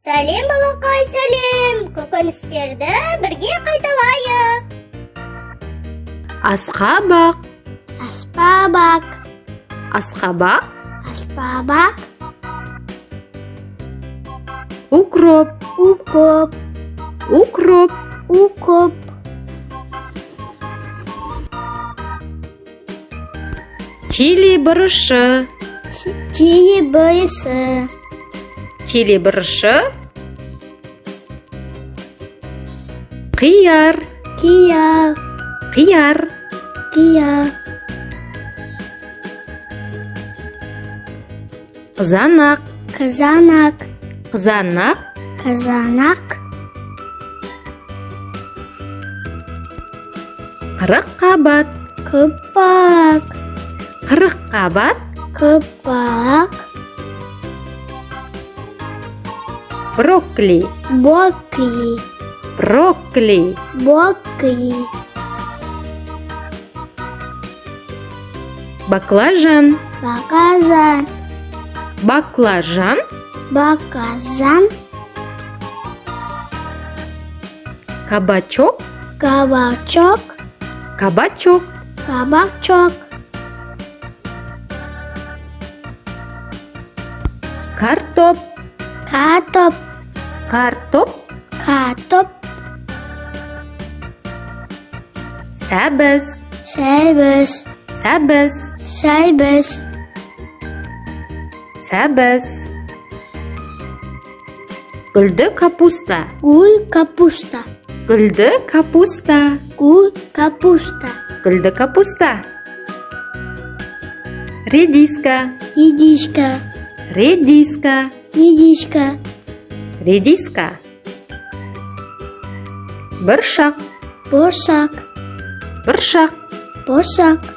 Сәлем, балақай, сәлем. Көкөністерді бірге қайталайық. Асқабақ, Аспабақ, асқабақ, аспабақ, укроп, укоп, укроп, укоп, чили бұрышы, чили бұрышы, чили бұрышы, қияр, қияр, қияр, қияр, қызанақ, қызанақ, қызанақ, қызанақ, қырыққабат, қыпақ, қырыққабат, қыпақ, брокколи, брокколи, брокколи, брокколи, баклажан, баклажан, баклажан, баклажан, кабачок, кабачок, кабачок, кабачок, картоп, картоп, картоп, картоп, сәбіз, сәбіз, сәбіз, сәбіз, сәбіз, гүлді капуста, гүл капуста, гүлді капуста, гүл капуста, гүлді капуста, редиска, редиска, редиска, редиска, редиска, бұршақ, бұршақ, бұршақ, бұршақ,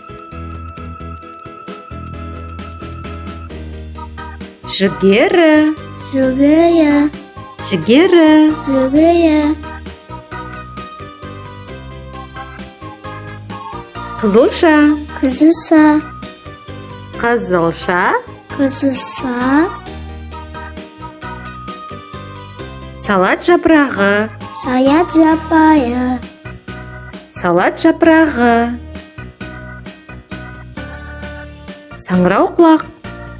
жүгері, жүгері, жүгері, жүгері, қызылша, қызылша, қызылша, қызылша, салат жапырағы, салат жапайы, салат жапырағы, саңырауқұлақ,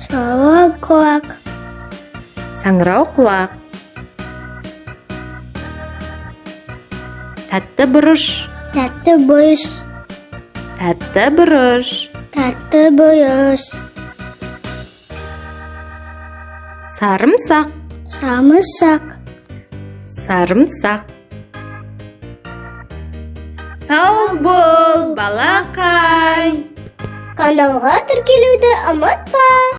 сауырқұлақ, саңырауқұлақ, тәтті бұрыш, тәтті бұрыш, тәтті бұрыш, тәтті бұрыш, сарымсақ, самырсақ, сарымсақ. Сау бол, балақай! Каналға тіркелуді ұмытпа!